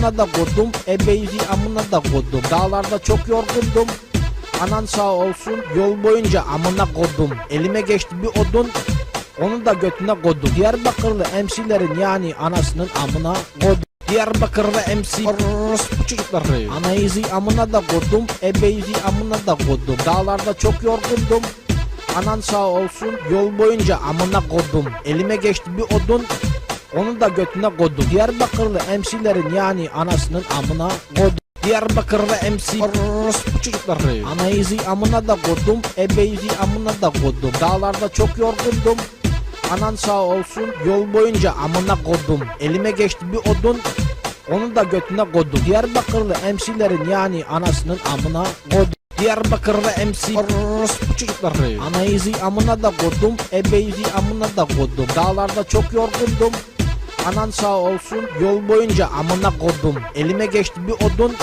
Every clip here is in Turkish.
amına da kodum, ebeyzi amına da kodum. Dağlarda çok yorgundum, anan sağ olsun yol boyunca amına kodum. Elime geçti bir odun, onu da götüne kodum. Diyarbakırlı MC'lerin yani anasının amına kodum. Diyarbakırlı MC bu çocukları anayızi amına da kodum, ebeyzi amına da kodum. Dağlarda çok yorgundum, anan sağ olsun yol boyunca amına kodum. Elime geçti bir odun, onu da götüne kodum. Diyarbakırlı MC'lerin yani anasının amına kodum. Diyarbakırlı MC bu çocukları anayızi amına da kodum, ebeyzi amına da kodum. Dağlarda çok yorgundum, anan sağ olsun yol boyunca amına kodum. Elime geçti bir odun, onu da götüne kodum. Diyarbakırlı MC'lerin yani anasının amına kodum. Diyarbakırlı MC bu çocukları anayızi amına da kodum, ebeyzi amına da kodum. Dağlarda çok yorgundum, anan sağ olsun yol boyunca amına kodum. Elime geçti bir odun,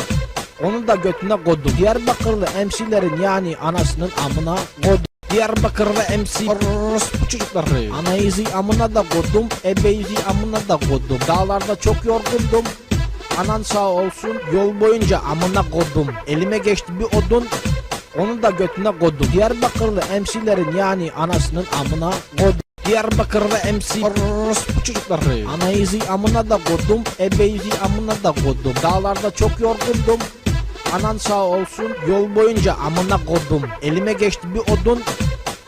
onu da götüne kodum. Diyarbakırlı MC'lerin yani anasının amına kodum. Diyarbakırlı MC bu çocukları anayızi amına da kodum, ebeyzi amına da kodum. Dağlarda çok yorgundum, anan sağ olsun yol boyunca amına kodum. Elime geçti bir odun, onu da götüne kodum. Diyarbakırlı MC'lerin yani anasının amına kodum. Diyarbakırlı MC bu çocukları anayızi amına da kodum, ebeyzi amına da kodum. Dağlarda çok yorgundum, anan sağ olsun yol boyunca amına kodum. Elime geçti bir odun,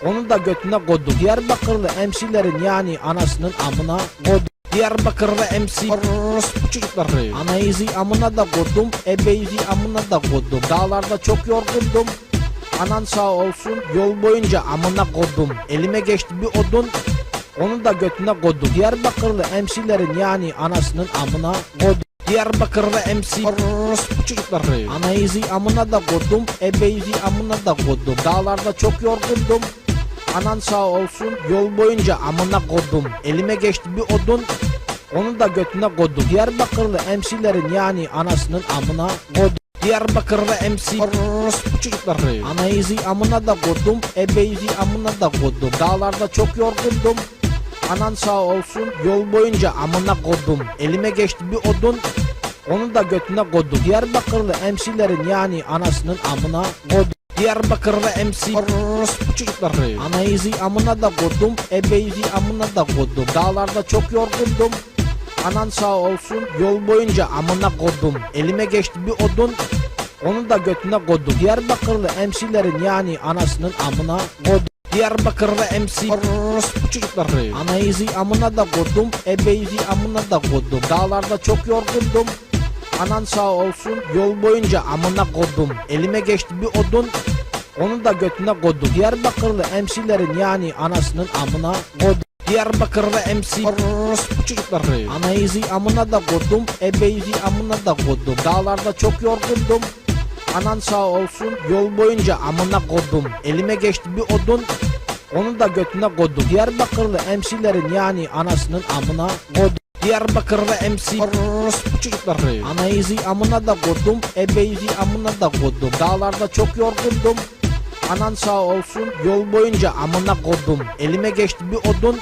onu da götüne kodum. Diyarbakırlı MC'lerin yani anasının amına kodum. Diyarbakırlı MC bu çocukları anayızi amına da kodum, ebeyzi amına da kodum. Dağlarda çok yorgundum, anan sağ olsun yol boyunca amına kodum. Elime geçti bir odun, onu da götüne kodum. Diyarbakırlı MC'lerin yani anasının amına kodum. Diyarbakırlı MC bu çocukları anayızi amına da kodum, ebeyzi amına da kodum. Dağlarda çok yorgundum, anan sağ olsun yol boyunca amına kodum. Elime geçti bir odun, onu da götüne kodum. Diyarbakırlı MC'lerin yani anasının amına kodum. Diyarbakırlı MC bu çocukları anayızi amına da kodum, ebeyzi amına da kodum. Dağlarda çok yorgundum, anan sağ olsun yol boyunca amına kodum. Elime geçti bir odun, onu da götüne kodum. Diyarbakırlı MC'lerin yani anasının amına kodum. Diyarbakırlı MC bu çocukları anayızi amına da kodum, ebeyzi amına da kodum. Dağlarda çok yorgundum, anan sağ olsun yol boyunca amına kodum. Elime geçti bir odun, onu da götüne kodum. Diyarbakırlı MC'lerin yani anasının amına kodum. Diyarbakırlı MC bu çocukları anayızi amına da kodum, ebeyzi amına da kodum. Dağlarda çok yorgundum, anan sağ olsun yol boyunca amına kodum. Elime geçti bir odun, onu da götüne kodum. Diyarbakırlı MC'lerin yani anasının amına kodum. Diyarbakırlı MC bu çocukları anayızi amına da kodum, ebeyzi amına da kodum. Dağlarda çok yorgundum, anan sağ olsun yol boyunca amına kodum. Elime geçti bir odun, onu da götüne kodum. Diyarbakırlı MC'lerin yani anasının amına kodum. Diyarbakırlı MC bu çocukları anayızi amına da kodum, ebeyzi amına da kodum. Dağlarda çok yorgundum, anan sağ olsun yol boyunca amına kodum. Elime geçti bir odun,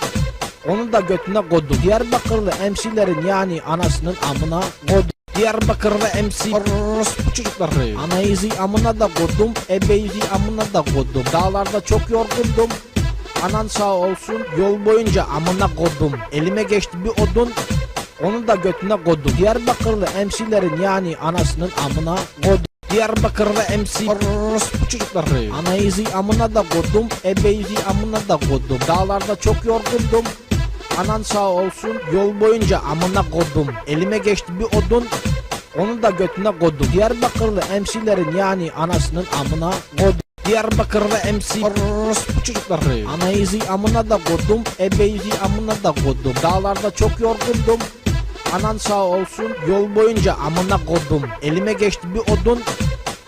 onu da götüne kodum. Diyarbakırlı MC'lerin yani anasının amına kodum. Diyarbakırlı MC bu çocukları anayızi amına da kodum, ebeyzi amına da kodum. Dağlarda çok yorgundum, anan sağ olsun yol boyunca amına kodum. Elime geçti bir odun, onu da götüne kodum. Diyarbakırlı MC'lerin yani anasının amına kodum. Diyarbakırlı MC bu çocukları anayızi amına da kodum, ebeyzi amına da kodum. Dağlarda çok yorgundum, anan sağ olsun yol boyunca amına kodum. Elime geçti bir odun, onu da götüne kodum. Diyarbakırlı MC'lerin yani anasının amına kodum. Diyarbakırlı MC bu çocukları anayızi amına da kodum, ebeyzi amına da kodum. Dağlarda çok yorgundum, anan sağ olsun yol boyunca amına kodum. Elime geçti bir odun,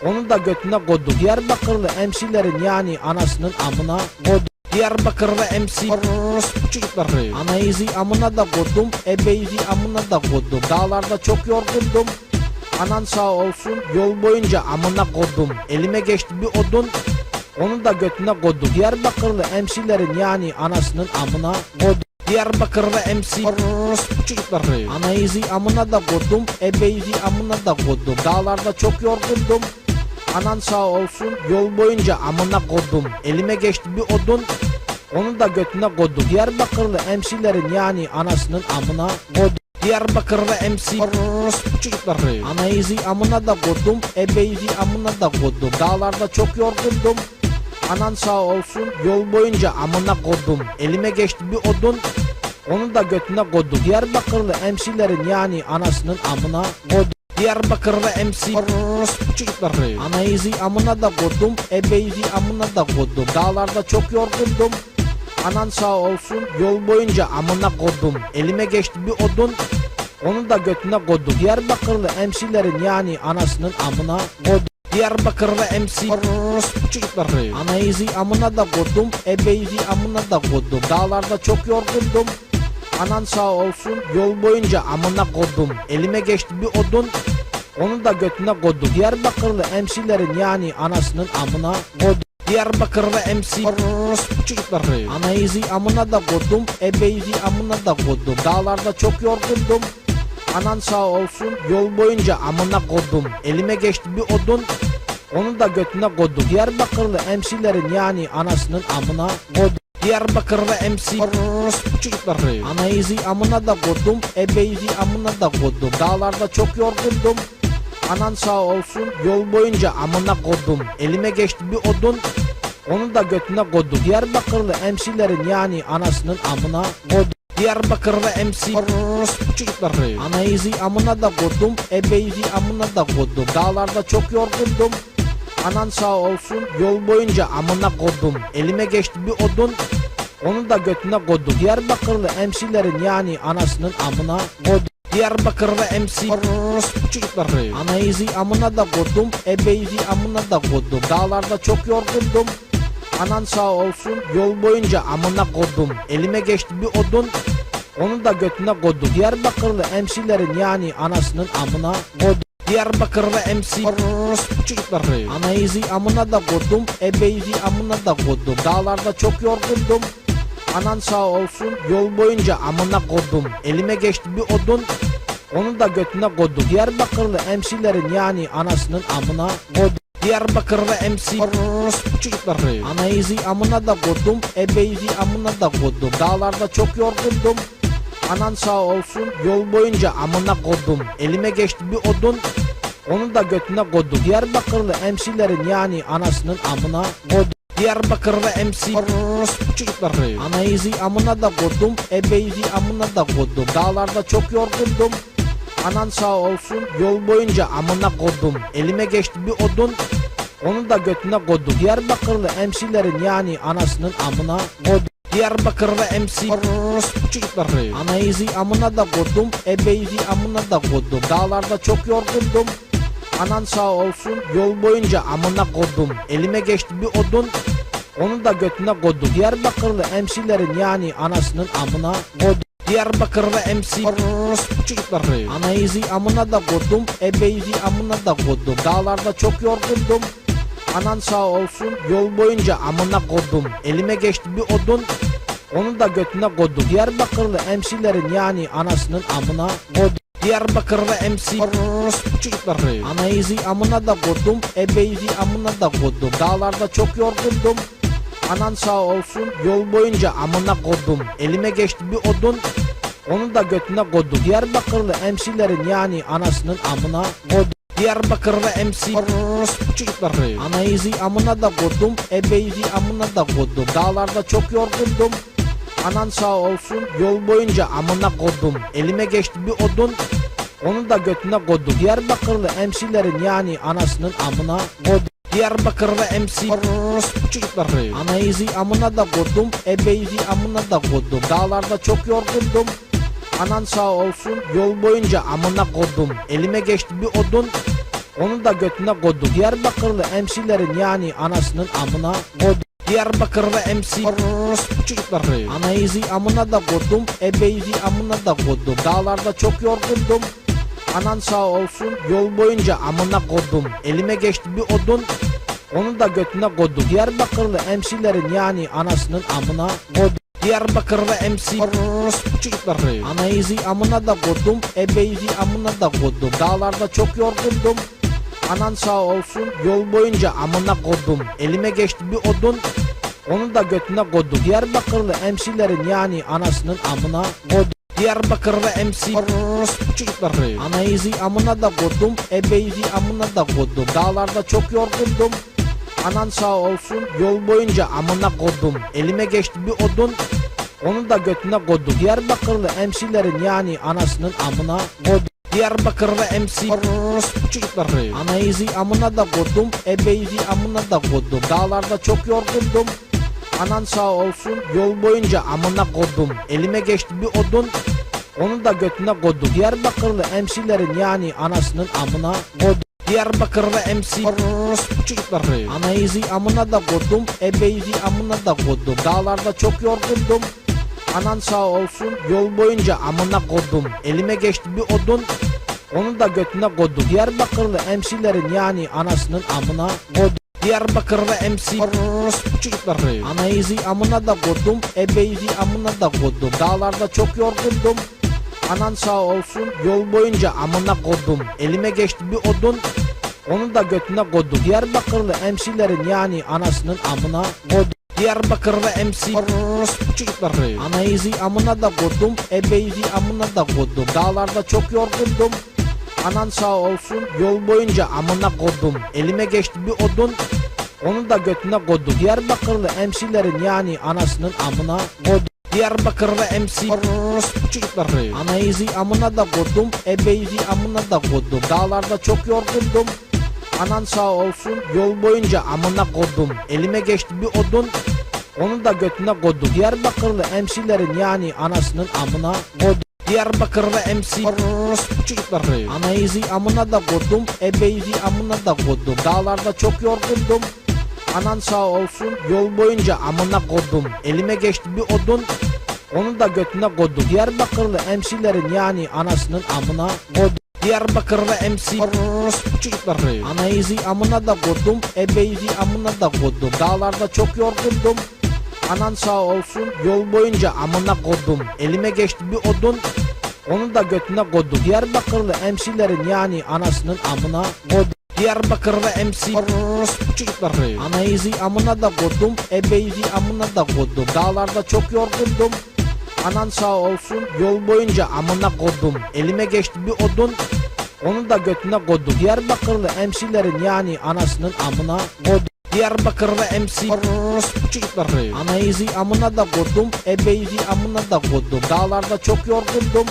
onu da götüne kodum. Diyarbakırlı MC'lerin yani anasının amına kodum. Diyarbakırlı MC bu çocukları anayızi amına da kodum, ebeyzi amına da kodum. Dağlarda çok yorgundum, anan sağ olsun yol boyunca amına kodum. Elime geçti bir odun, onu da götüne kodum. Diyarbakırlı MC'lerin yani anasının amına kodum. Diyarbakır'da MC orospu çocukları. Anayızı amına da kodum, ebeyzi amına da kodum. Dağlarda çok yorgundum. Anan sağ olsun yol boyunca amına kodum. Elime geçti bir odun, onu da götüne kodum. Diyarbakırlı MC'lerin yani anasının amına kodum. Diyarbakır'da MC orospu çocukları. Anayızı amına da kodum, ebeyzi amına da kodum. Dağlarda çok yorgundum. Anan sağ olsun yol boyunca amına kodum. Elime geçti bir odun, onu da götüne kodum. Diyarbakırlı MC'lerin yani anasının amına kodum. Diyarbakır'da MC orospu çocukları. Anayızı amına da kodum, ebeyzi amına da kodum. Dağlarda çok yorgundum. Anan sağ olsun yol boyunca amına kodum. Elime geçti bir odun, onu da götüne kodum. Diyarbakırlı MC'lerin yani anasının amına kodum. Diyarbakır'da MC orospu çocukları. Anayızı amına da kodum, ebeyzi amına da kodum. Dağlarda çok yorgundum. Anan sağ olsun yol boyunca amına kodum. Elime geçti bir odun, onu da götüne kodum. Diyarbakırlı MC'lerin yani anasının amına kodum. Diyarbakır'da MC orospu çocukları. Anayızı amına da kodum, ebeyzi amına da kodum. Dağlarda çok yorgundum. Anan sağ olsun yol boyunca amına kodum. Elime geçti bir odun, onu da götüne kodum. Diyarbakırlı MC'lerin yani anasının amına kodum. Diyarbakır'da MC orospu çocukları. Anayızı amına da kodum, ebeyzi amına da kodum. Dağlarda çok yorgundum. Anan sağ olsun yol boyunca amına kodum. Elime geçti bir odun, onu da götüne kodum. Diyarbakırlı MC'lerin yani anasının amına kodum. Diyarbakır'da MC orospu çocukları. Anayızı amına da kodum, ebeyzi amına da kodum. Dağlarda çok yorgundum. Anan sağ olsun yol boyunca amına kodum. Elime geçti bir odun, onu da götüne kodum. Diyarbakırlı MC'lerin yani anasının amına kodum. Diyarbakır'da MC orospu çocukları. Anayızı amına da kodum, ebeyzi amına da kodum. Dağlarda çok yorgundum. Anan sağ olsun yol boyunca amına kodum. Elime geçti bir odun, onu da götüne kodum. Diyarbakırlı MC'lerin yani anasının amına kodum. Diyarbakır'da MC orospu çocukları. Anayızı amına da kodum, ebeyzi amına da kodum. Dağlarda çok yorgundum. Anan sağ olsun yol boyunca amına kodum. Elime geçti bir odun, onu da götüne kodum. Diyarbakırlı MC'lerin yani anasının amına kodum. Diyarbakır'da MC orospu çocukları. Anayızı amına da kodum, ebeyzi amına da kodum. Dağlarda çok yorgundum. Anan sağ olsun yol boyunca amına kodum. Elime geçti bir odun, onu da götüne kodum. Diyarbakırlı MC'lerin yani anasının amına kodum. Diyarbakır'da MC orospu çocukları. Anayızı amına da kodum, ebeyzi amına da kodum. Dağlarda çok yorgundum. Anan sağ olsun yol boyunca amına kodum. Elime geçti bir odun, onu da götüne kodum. Diyarbakırlı MC'lerin yani anasının amına kodum. Diyarbakır'da MC orospu çocukları. Anayızı amına da kodum, ebeyzi amına da kodum. Dağlarda çok yorgundum. Anan sağ olsun yol boyunca amına kodum. Elime geçti bir odun, onu da götüne kodum. Diyarbakırlı MC'lerin yani anasının amına kodum. Diyarbakır'da MC orospu çocukları. Anayızı amına da kodum, ebeyzi amına da kodum. Dağlarda çok yorgundum. Anan sağ olsun yol boyunca amına kodum. Elime geçti bir odun, onu da götüne kodum. Diyarbakırlı MC'lerin yani anasının amına kodum. Diyarbakır'da MC orospu çocukları. Anayızı amına da kodum, ebeyzi amına da kodum. Dağlarda çok yorgundum. Anan sağ olsun yol boyunca amına kodum. Elime geçti bir odun, onu da götüne kodum. Diyarbakırlı MC'lerin yani anasının amına kodum. Diyarbakır'da MC orospu çocukları. Anayızı amına da kodum, ebeyzi amına da kodum. Dağlarda çok yorgundum. Anan sağ olsun yol boyunca amına kodum. Elime geçti bir odun, onu da götüne kodum. Diyarbakırlı MC'lerin yani anasının amına kodum. Diyarbakır'da MC orospu çocukları. Anayızı amına da kodum, ebeyzi amına da kodum. Dağlarda çok yorgundum. Anan sağ olsun yol boyunca amına kodum. Elime geçti bir odun, onu da götüne kodum. Diyarbakırlı MC'lerin yani anasının amına kodum. Diyarbakır'da MC orospu çocukları. Anayızı amına da kodum, ebeyzi amına da kodum. Dağlarda çok yorgundum. Anan sağ olsun yol boyunca amına kodum. Elime geçti bir odun, onu da götüne kodum. Diyarbakırlı MC'lerin yani anasının amına kodum. Diyarbakırlı MC orospu çocukları. Anayızı amına da koydum, ebeyzi amına da koydum. Dağlarda çok yorgundum. Anan sağ olsun yol boyunca amına koydum. Elime geçti bir odun, onu da götüne koydum. Diyarbakırlı MC'lerin yani anasının amına koydum. Diyarbakırlı MC orospu çocukları. Anayızı amına da koydum, ebeyzi amına da koydum. Dağlarda çok yorgundum. Anan sağ olsun yol boyunca amına koydum. Elime geçti bir odun, onu da götüne koydum. Diyarbakırlı MC'lerin yani anasının amına koydum. Diyarbakırlı MC orospu çocukları. Anayızı amına da koydum, ebeyzi amına da koydum. Dağlarda çok yorgundum. Anan sağ olsun yol boyunca amına koydum. Elime geçti bir odun, onu da götüne koydum. Diyarbakırlı MC'lerin yani anasının amına koydum. Diyarbakırlı MC orospu çocukları. Anayızı amına da koydum, ebeyzi amına da koydum. Dağlarda çok yorgundum. Anan sağ olsun yol boyunca amına koydum. Elime geçti bir odun, onu da götüne koydum. Diyarbakırlı MC'lerin yani anasının amına koydum. Diyarbakırlı MC orospu çocukları. Anayızı amına da koydum, ebeyzi amına da koydum. Dağlarda çok yorgundum. Anan sağ olsun yol boyunca amına koydum. Elime geçti bir odun, onu da götüne koydum. Diyarbakırlı MC'lerin yani anasının amına koydum. Diyarbakırlı MC orospu çocukları. Anayızı amına da koydum, ebeyzi amına da koydum. Dağlarda çok yorgundum. Anan sağ olsun yol boyunca amına koydum. Elime geçti bir odun, onu da götüne koydum. Diyarbakırlı MC'lerin yani anasının amına koydum. Diyarbakırlı MC orospu çocukları. Anayızı amına da koydum, ebeyzi amına da koydum. Dağlarda çok yorgundum. Anan sağ olsun yol boyunca amına koydum. Elime geçti bir odun, onu da götüne koydum. Diyarbakırlı MC'lerin yani anasının amına koydum. Diyarbakırlı MC orospu çocukları. Anayızı amına da koydum, ebeyzi amına da koydum. Dağlarda çok yorgundum. Anan sağ olsun yol boyunca amına koydum. Elime geçti bir odun, onu da götüne koydum. Diyarbakırlı MC'lerin yani anasının amına koydum. Diyarbakırlı MC orospu çocukları. Anayızı amına da koydum, ebeyzi amına da koydum. Dağlarda çok yorgundum. Anan sağ olsun yol boyunca amına koydum. Elime geçti bir odun, onu da götüne koydum. Diyarbakırlı MC'lerin yani anasının amına koydum. Diyarbakırlı MC orospu çocukları. Anayızı amına da koydum, ebeyzi amına da koydum. Dağlarda çok yorgundum. Anan sağ olsun yol boyunca amına koydum. Elime geçti bir odun, onu da götüne koydum. Diyarbakırlı MC'lerin yani anasının amına koydum. Diyarbakırlı MC orospu çocukları. Anayızı amına da koydum, ebeyzi amına da koydum. Dağlarda çok yorgundum.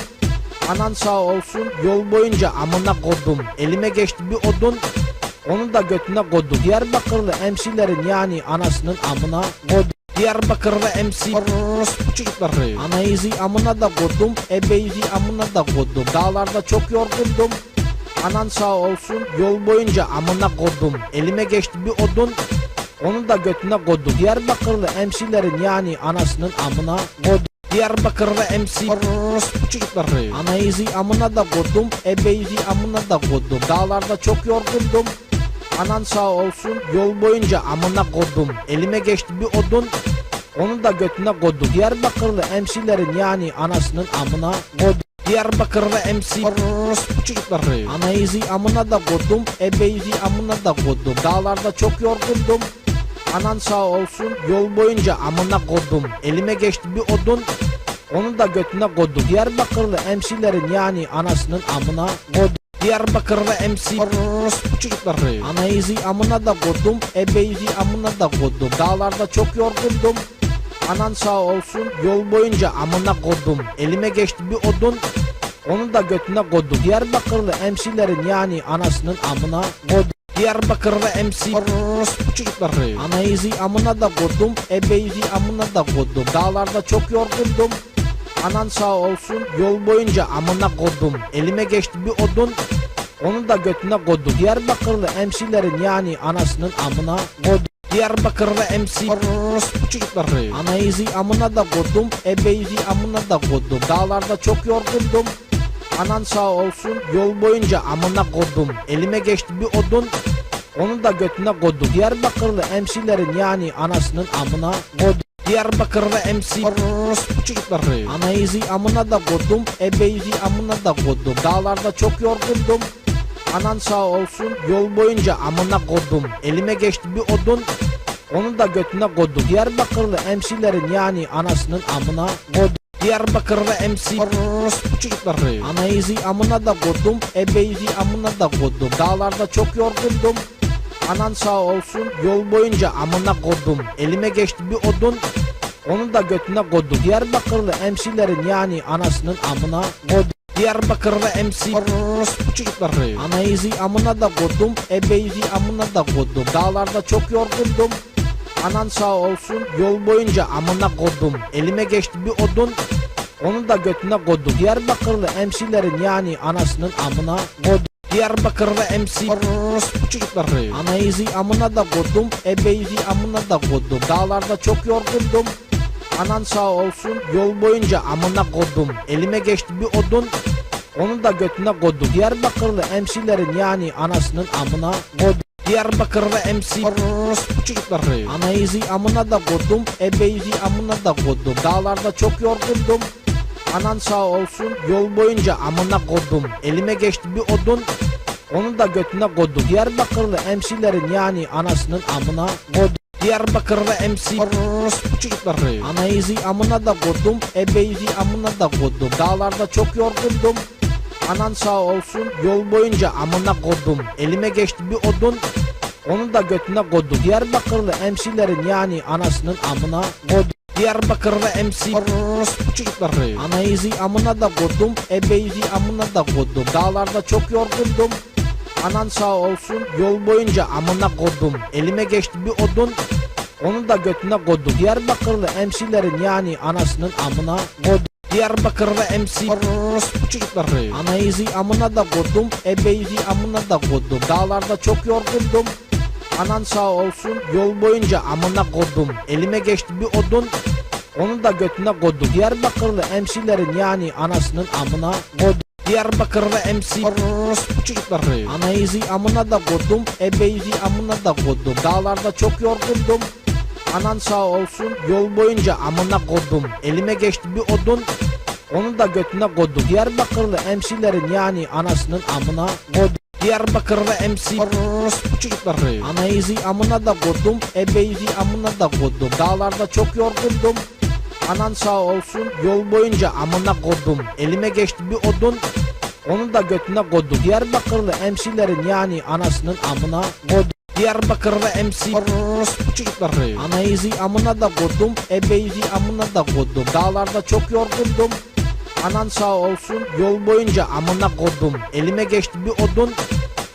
Anan sağ olsun yol boyunca amına koydum. Elime geçti bir odun, onu da götüne koydum. Diyarbakırlı MC'lerin yani anasının amına koydum. Diyarbakırlı MC orospu çocukları. Anayızı amına da koydum, ebeyzi amına da koydum. Dağlarda çok yorgundum. Anan sağ olsun yol boyunca amına koydum. Elime geçti bir odun, onu da götüne koydum. Diyarbakırlı MC'lerin yani anasının amına koydum. Diyarbakırlı MC orospu çocukları. Anayızı amına da koydum, ebeyzi amına da koydum. Dağlarda çok yorgundum. Anan sağ olsun yol boyunca amına koydum. Elime geçti bir odun, onu da götüne koydum. Diyarbakırlı MC'lerin yani anasının amına koydum. Diyarbakırlı MC orospu çocukları. Anayızı amına da koydum, ebeyzi amına da koydum. Dağlarda çok yorgundum. Anan sağ olsun yol boyunca amına koydum. Elime geçti bir odun, onu da götüne koydum. Diyarbakırlı MC'lerin yani anasının amına koydum. Diyarbakırlı MC orospu çocukları. Anayızı amına da koydum, ebeyzi amına da koydum. Dağlarda çok yorgundum. Anan sağ olsun yol boyunca amına koydum. Elime geçti bir odun, onu da götüne koydum. Diyarbakırlı MC'lerin yani anasının amına koydum. Diyarbakırlı MC orospu çocukları. Anayızı amına da koydum, ebeyzi amına da koydum. Dağlarda çok yorgundum. Anan sağ olsun yol boyunca amına koydum. Elime geçti bir odun, onu da götüne koydum. Diyarbakırlı MC'lerin yani anasının amına koydum. Diyarbakırlı MC orospu çocukları. Anayızı amına da koydum, ebeyzi amına da koydum. Dağlarda çok yorgundum. Anan sağ olsun yol boyunca amına koydum. Elime geçti bir odun, onu da götüne koydum. Diyarbakırlı MC'lerin yani anasının amına koydum. Diyarbakır'da MC orospu çocukları. Anayızı amına da kodum, ebeyzi amına da kodum. Dağlarda çok yorgundum. Anan sağ olsun yol boyunca amına kodum. Elime geçti bir odun, onu da götüne kodum. Diyarbakırlı MC'lerin yani anasının amına kodum. Diyarbakır'da MC orospu çocukları. Anayızı amına da kodum, ebeyzi amına da kodum. Dağlarda çok yorgundum. Anan sağ olsun yol boyunca amına kodum. Elime geçti bir odun, onu da götüne kodum. Diyarbakırlı MC'lerin yani anasının amına kodum. Diyarbakır'da MC orospu çocukları. Anayızı amına da kodum, ebeyzi amına da kodum. Dağlarda çok yorgundum. Anan sağ olsun yol boyunca amına kodum. Elime geçti bir odun, onu da götüne kodum. Diyarbakırlı MC'lerin yani anasının amına kodum. Diyarbakır'da MC orospu çocukları. Anayızı amına da kodum, ebeyzi amına da kodum. Dağlarda çok yorgundum. Anan sağ olsun yol boyunca amına kodum. Elime geçti bir odun, onu da götüne kodum. Diyarbakırlı MC'lerin yani anasının amına kodum. Diyarbakır'da MC orospu çocukları. Anayızı amına da kodum, ebeyzi amına da kodum. Dağlarda çok yorgundum. Anan sağ olsun yol boyunca amına kodum. Elime geçti bir odun, onu da götüne kodum. Diyarbakırlı MC'lerin yani anasının amına kodum. Diyarbakır'da MC orospu çocukları. Anayızı amına da kodum, ebeyzi amına da kodum. Dağlarda çok yorgundum. Anan sağ olsun yol boyunca amına kodum. Elime geçti bir odun, onu da götüne kodum. Diyarbakırlı MC'lerin yani anasının amına kodum. Diyarbakır'da MC orospu çocukları. Anayızı amına da kodum, ebeyzi amına da kodum. Dağlarda çok yorgundum. Anan sağ olsun yol boyunca amına kodum. Elime geçti bir odun, onu da götüne kodum. Diyarbakırlı MC'lerin yani anasının amına kodum. Diyarbakır'da MC orospu çocukları. Anayızı amına da kodum, ebeyzi amına da kodum. Dağlarda çok yorgundum. Anan sağ olsun yol boyunca amına kodum. Elime geçti bir odun, onu da götüne kodum. Diyarbakırlı MC'lerin yani anasının amına kodum. Diyarbakır'da MC orospu çocukları. Anayızı amına da kodum, ebeyzi amına da kodum. Dağlarda çok yorgundum. Anan sağ olsun yol boyunca amına kodum. Elime geçti bir odun, onu da götüne kodum. Diyarbakırlı MC'lerin yani anasının amına kodum. Diyarbakır'da MC orospu çocukları. Anayızı amına da kodum, ebeyzi amına da kodum. Dağlarda çok yorgundum. Anan sağ olsun yol boyunca amına kodum. Elime geçti bir odun, onu da götüne kodum. Diyarbakırlı MC'lerin yani anasının amına kodum. Diyarbakır'da MC orospu çocukları. Anayızı amına da kodum, ebeyzi amına da kodum. Dağlarda çok yorgundum. Anan sağ olsun yol boyunca amına kodum. Elime geçti bir odun,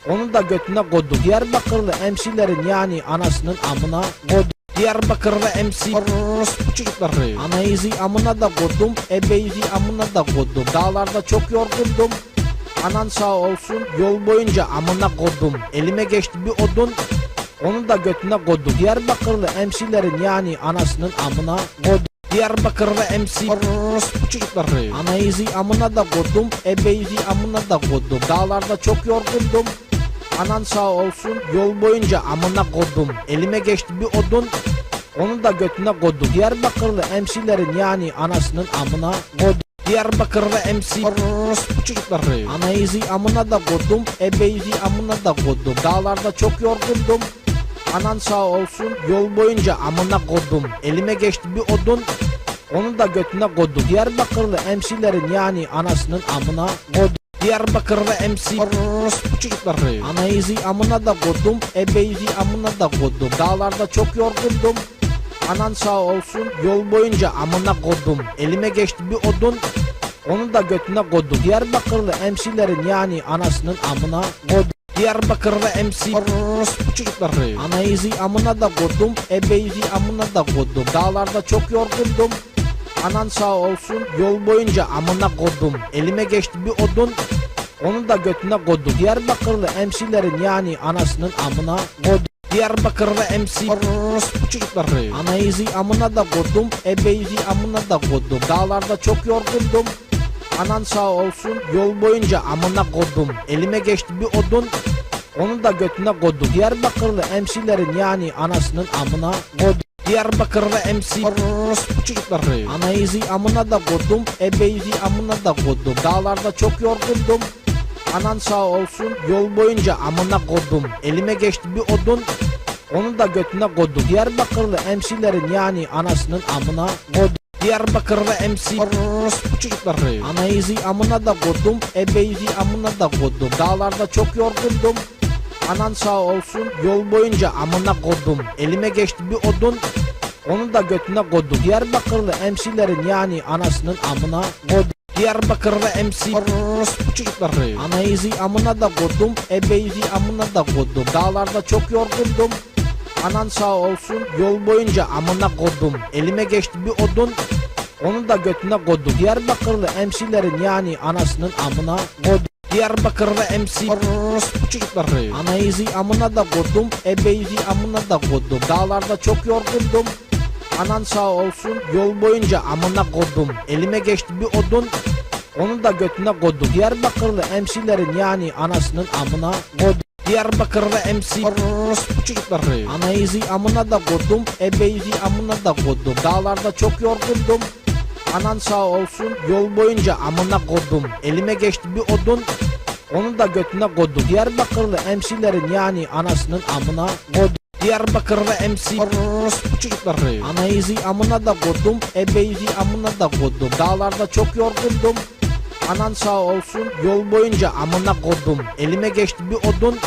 onu da götüne kodum. Diyarbakırlı MC'lerin yani anasının amına kodum. Diyarbakır'da MC orospu çocukları. Anayızı amına da kodum, ebeyzi amına da kodum. Dağlarda çok yorgundum. Anan sağ olsun yol boyunca amına kodum. Elime geçti bir odun, onu da götüne kodum. Diyarbakırlı MC'lerin yani anasının amına kodum. Diyarbakır'da MC orospu çocukları. Anayızı amına da kodum, ebeyzi amına da kodum. Dağlarda çok yorgundum. Anan sağ olsun yol boyunca amına kodum. Elime geçti bir odun, onu da götüne kodum. Diyarbakırlı MC'lerin yani anasının amına kodum. Diyarbakır'da MC orospu çocukları. Anayızı amına da kodum, ebeyzi amına da kodum. Dağlarda çok yorgundum. Anan sağ olsun yol boyunca amına kodum. Elime geçti bir odun, onu da götüne kodum. Diyarbakırlı MC'lerin yani anasının amına kodum. Diyarbakır'da MC orospu çocukları. Anayızı amına da kodum, ebeyzi amına da kodum. Dağlarda çok yorgundum. Anan sağ olsun yol boyunca amına kodum. Elime geçti bir odun, onu da götüne kodum. Diyarbakırlı MC'lerin yani anasının amına kodum. Diyarbakır'da MC orospu çocukları. Anayızı amına da kodum, ebeyzi amına da kodum. Dağlarda çok yorgundum. Anan sağ olsun yol boyunca amına kodum. Elime geçti bir odun, onu da götüne kodum. Diyarbakırlı MC'lerin yani anasının amına kodum. Diyarbakır'da MC orospu çocukları. Anayızı amına da kodum, ebeyzi amına da kodum. Dağlarda çok yorgundum. Anan sağ olsun yol boyunca amına kodum. Elime geçti bir odun, onu da götüne kodum. Diyarbakırlı MC'lerin yani anasının amına kodum. Diyarbakırlı MC orospu çocukları. Anayızı amına da koydum, ebeyzi amına da koydum. Dağlarda çok yorgundum. Anan sağ olsun yol boyunca amına koydum. Elime geçti bir odun, onu da götüne koydum. Diyarbakırlı MC'lerin yani anasının amına koydum. Diyarbakırlı MC orospu çocukları. Anayızı amına da koydum, ebeyzi amına da koydum. Dağlarda çok yorgundum. Anan sağ olsun yol boyunca amına koydum. Elime geçti bir odun, onu da götüne koydum. Diyarbakırlı MC'lerin yani anasının amına koydum. Diyarbakırlı MC orospu çocukları. Anayızı amına da koydum, ebeyzi amına da koydum. Dağlarda çok yorgundum. Anan sağ olsun yol boyunca amına koydum. Elime geçti bir odun, onu da götüne koydum. Diyarbakırlı MC'lerin yani anasının amına koydum. Diyarbakırlı MC orospu çocukları. Anayızı amına da koydum, ebeyzi amına da koydum. Dağlarda çok yorgundum. Anan sağ olsun yol boyunca amına koydum. Elime geçti bir odun, onu da götüne koydum. Diyarbakırlı MC'lerin yani anasının amına koydum. Diyarbakırlı MC orospu çocukları. Anayızı amına da koydum, ebeyzi amına da koydum. Dağlarda çok yorgundum. Anan sağ olsun yol boyunca amına koydum. Elime geçti bir odun, onu da götüne koydum. Diyarbakırlı MC'lerin yani anasının amına koydum. Diyarbakırlı MC orospu çocukları. Anayızı amına da koydum, ebeyzi amına da koydum. Dağlarda çok yorgundum. Anan sağ olsun yol boyunca amına koydum. Elime geçti bir odun,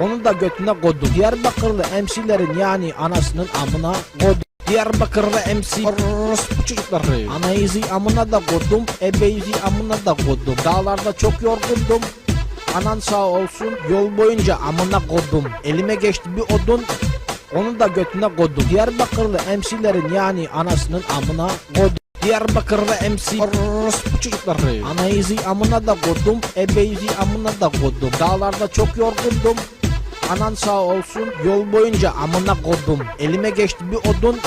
onu da götüne koydum. Diyarbakırlı MC'lerin yani anasının amına koydum. Diyarbakırlı MC orospu çocukları. Anayızı amına da koydum, ebeyzi amına da koydum. Dağlarda çok yorgundum. Anan sağ olsun yol boyunca amına koydum. Elime geçti bir odun, onu da götüne koydum. Diyarbakırlı MC'lerin yani anasının amına koydum. Diyarbakırlı MC orospu çocukları. Anayızı amına da koydum, ebeyzi amına da koydum. Dağlarda çok yorgundum. Anan sağ olsun yol boyunca amına koydum. Elime geçti bir odun,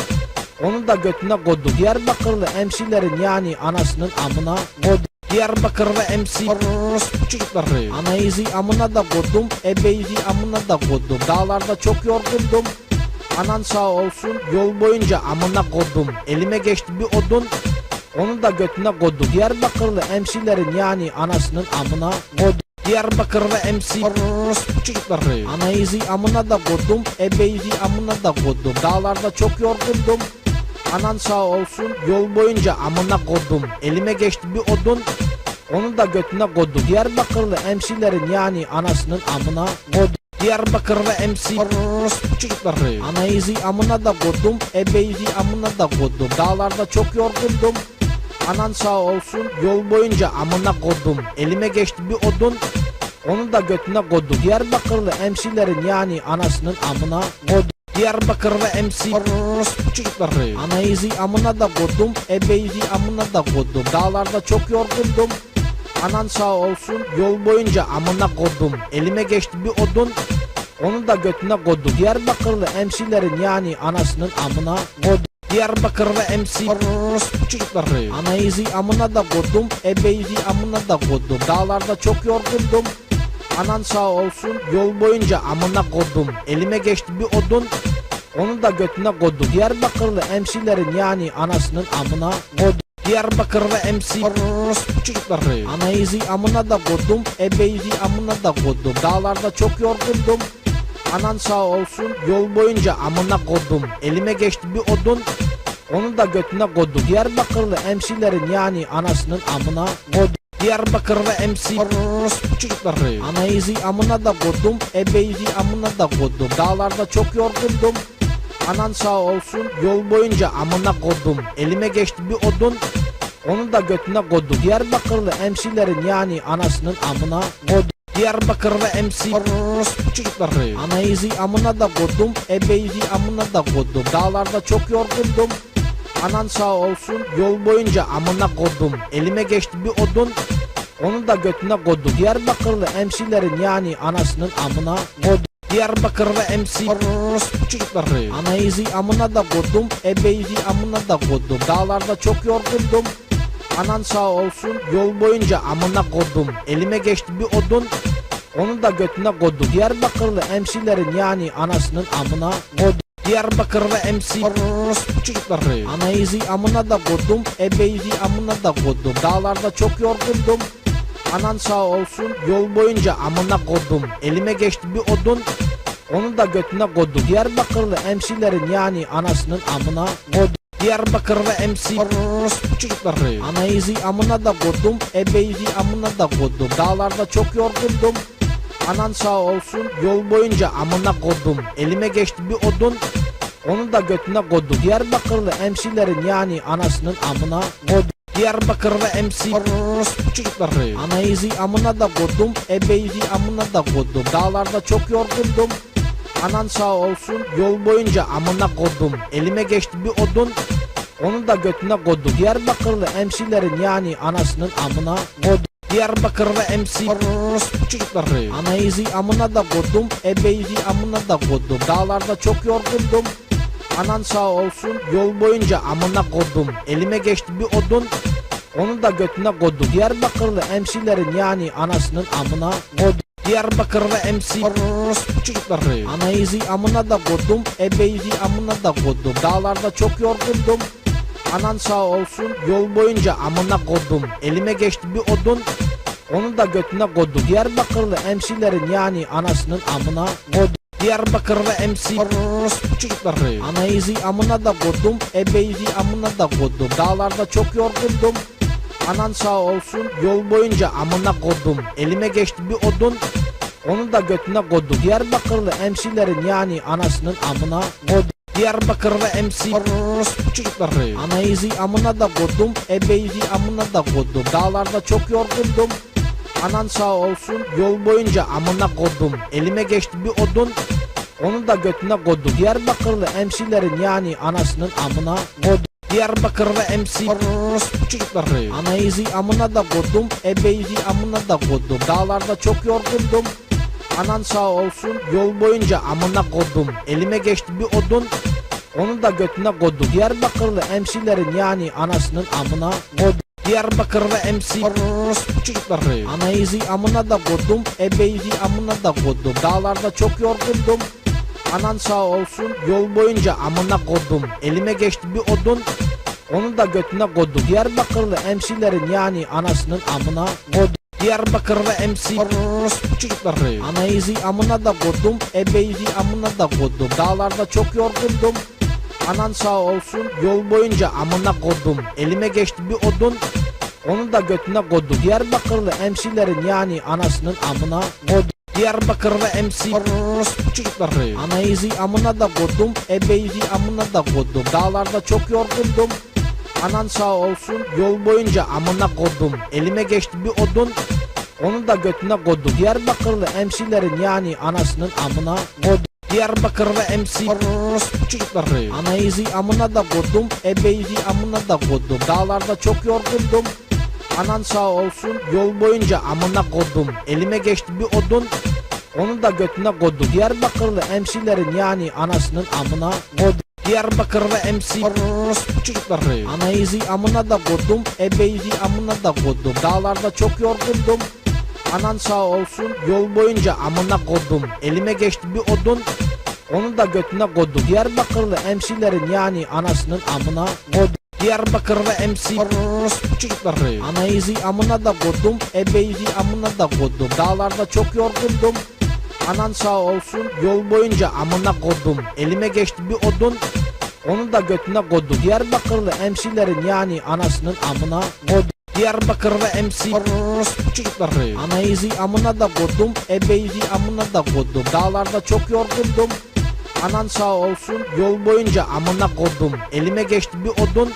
onu da götüne koydum. Diyarbakırlı MC'lerin yani anasının amına koydum. Diyarbakırlı MC orospu çocukları. Anayızı amına da koydum, ebeyzi amına da koydum. Dağlarda çok yorgundum. Anan sağ olsun yol boyunca amına koydum. Elime geçti bir odun, onu da götüne koydum. Diyarbakırlı MC'lerin yani anasının amına koydum. Diyarbakırlı MC orospu çocukları. Anayızı amına da koydum, ebeyzi amına da koydum. Dağlarda çok yorgundum. Anan sağ olsun yol boyunca amına koydum. Elime geçti bir odun, onu da götüne koydum. Diyarbakırlı MC'lerin yani anasının amına koydum. Diyarbakırlı MC orospu çocukları. Anayızı amına da koydum, ebeyzi amına da koydum. Dağlarda çok yorgundum. Anan sağ olsun yol boyunca amına koydum. Elime geçti bir odun, onu da götüne koydum. Diyarbakırlı MC'lerin yani anasının amına koydum. Diyarbakırlı MC orospu çocukları. Anayızı amına da koydum, ebeyzi amına da koydum. Dağlarda çok yorgundum. Anan sağ olsun yol boyunca amına koydum. Elime geçti bir odun, onu da götüne koydum. Diyarbakırlı MC'lerin yani anasının amına koydum. Diyarbakırlı MC orospu çocukları. Anayızı amına da koydum, ebeyzi amına da koydum. Dağlarda çok yorgundum. Anan sağ olsun yol boyunca amına koydum. Elime geçti bir odun, onu da götüne koydum. Diyarbakırlı MC'lerin yani anasının amına koydum. Diyarbakırlı MC orospu çocukları. Anayızı amına da koydum, ebeyzi amına da koydum. Dağlarda çok yorgundum. Anan sağ olsun yol boyunca amına koydum. Elime geçti bir odun, onu da götüne koydum. Diyarbakırlı MC'lerin yani anasının amına koydum. Diyarbakırlı MC orospu çocukları. Anayızı amına da koydum, ebeyzi amına da koydum. Dağlarda çok yorgundum. Anan sağ olsun yol boyunca amına koydum. Elime geçti bir odun, onu da götüne koydum. Diyarbakırlı MC'lerin yani anasının amına koydum. Diyarbakırlı MC orospu çocukları. Anayızı amına da koydum, ebeyzi amına da koydum. Dağlarda çok yorgundum. Anan sağ olsun yol boyunca amına koydum. Elime geçti bir odun, onu da götüne koydum. Diyarbakırlı MC'lerin yani anasının amına koydum. Diyarbakırlı MC orospu çocukları. Anayızı amına da koydum, ebeyzi amına da koydum. Dağlarda çok yorgundum. Anan sağ olsun yol boyunca amına koydum. Elime geçti bir odun, onu da götüne koydum. Diyarbakırlı MC'lerin yani anasının amına koydum. Diyarbakırlı MC orospu çocukları. Anayızı amına da koydum, ebeyzi amına da koydum. Dağlarda çok yorgundum. Anan sağ olsun yol boyunca amına koydum. Elime geçti bir odun, onu da götüne koydum. Diyarbakırlı MC'lerin yani anasının amına koydum. Diyarbakırlı MC orospu çocukları. Anayızı amına da koydum, ebeyzi amına da koydum. Dağlarda çok yorgundum. Anan sağ olsun yol boyunca amına koydum. Elime geçti bir odun, onu da götüne koydum. Diyarbakırlı MC'lerin yani anasının amına koydum. Diyarbakırlı MC orospu çocukları. Anayızı amına da koydum, ebeyzi amına da koydum. Dağlarda çok yorgundum. Anan sağ olsun yol boyunca amına koydum. Elime geçti bir odun, onu da götüne koydum. Diyarbakırlı MC'lerin yani anasının amına koydum. Diyarbakırlı MC orospu çocukları. Anayızı amına da koydum, ebeyzi amına da koydum. Dağlarda çok yorgundum. Anan sağ olsun yol boyunca amına koydum. Elime geçti bir odun, onu da götüne koydum. Diyarbakırlı MC'lerin yani anasının amına koydum. Diyarbakırlı MC orospu çocukları. Anayızı amına da koydum, ebeyzi amına da koydum. Dağlarda çok yorgundum. Anan sağ olsun yol boyunca amına koydum. Elime geçti bir odun, onu da götüne koydum. Diyarbakırlı MC'lerin yani anasının amına koydum. Diyarbakırlı MC orospu çocukları. Anayızı amına da koydum, ebeyzi amına da koydum. Dağlarda çok yorgundum. Anan sağ olsun yol boyunca amına koydum. Elime geçti bir odun, onu da götüne koydum. Diyarbakırlı MC'lerin yani anasının amına koydum. Diyarbakırlı MC orospu çocukları. Anayızı amına da koydum, ebeyzi amına da koydum. Dağlarda çok yorgundum. Anan sağ olsun yol boyunca amına koydum. Elime geçti bir odun, onu da götüne koydum. Diyarbakırlı MC'lerin yani anasının amına koydum. Diyarbakırlı MC orospu çocukları. Anayızı amına da koydum, ebeyzi amına da koydum. Dağlarda çok yorgundum. Anan sağ olsun yol boyunca amına koydum. Elime geçti bir odun, onu da götüne koydum. Diyarbakırlı MC'lerin yani anasının amına koydum. Diyarbakırlı MC orospu çocukları. Anayızı amına da koydum, ebeyzi amına da koydum. Dağlarda çok yorgundum. Anan sağ olsun yol boyunca amına koydum. Elime geçti bir odun, onu da götüne koydum. Diyarbakırlı MC'lerin yani anasının amına koydum. Diyarbakırlı MC orospu çocukları. Anayızı amına da koydum, ebeyzi amına da koydum. Dağlarda çok yorgundum. Anan sağ olsun yol boyunca amına koydum. Elime geçti bir odun, onu da götüne koydum. Diyarbakırlı MC'lerin yani anasının amına koydum. Diyarbakırlı MC orospu çocukları. Anayızı amına da koydum, ebeyzi amına da koydum. Dağlarda çok yorgundum. Anan sağ olsun yol boyunca amına koydum. Elime geçti bir odun, onu da götüne koydum. Diyarbakırlı MC'lerin yani anasının amına koydum. Diyarbakırlı MC orospu çocukları. Anayızı amına da koydum, ebeyzi amına da koydum. Dağlarda çok yorgundum. Anan sağ olsun yol boyunca amına koydum. Elime geçti bir odun, onu da götüne koydum. Diyarbakırlı MC'lerin yani anasının amına koydum. Diyarbakırlı MC orospu çocukları. Anayızı amına da koydum, ebeyzi amına da koydum. Dağlarda çok yorgundum. Anan sağ olsun yol boyunca amına koydum. Elime geçti bir odun, onu da götüne koydum. Diyarbakırlı MC'lerin yani anasının amına koydum. Diyarbakırlı MC orospu çocukları. Anayızı amına da koydum, ebeyzi amına da koydum. Dağlarda çok yorgundum. Anan sağ olsun yol boyunca amına koydum. Elime geçti bir odun, onu da götüne koydum. Diyarbakırlı MC'lerin yani anasının amına koydum. Diyarbakırlı MC orospu çocukları. Anayızı amına da koydum, ebeyzi amına da koydum. Dağlarda çok yorgundum. Anan sağ olsun yol boyunca amına koydum. Elime geçti bir odun,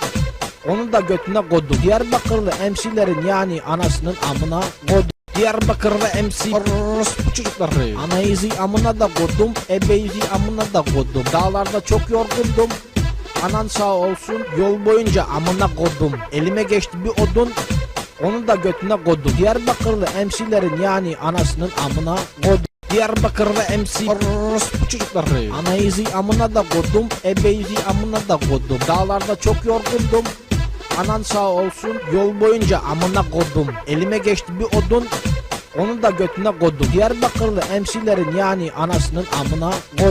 onu da götüne koydum. Diyarbakırlı MC'lerin yani anasının amına koydum. Diyarbakırlı MC orospu çocukları. Anayızı amına da koydum, ebeyzi amına da koydum. Dağlarda çok yorgundum. Anan sağ olsun yol boyunca amına koydum. Elime geçti bir odun, onu da götüne koydum. Diyarbakırlı MC'lerin yani anasının amına koydum. Diyarbakırlı MC orospu çocukları. Anayızı amına da koydum, ebeyzi amına da koydum. Dağlarda çok yorgundum. Anan sağ olsun yol boyunca amına koydum. Elime geçti bir odun, onu da götüne koydum. Diyarbakırlı MC'lerin yani anasının amına koydum.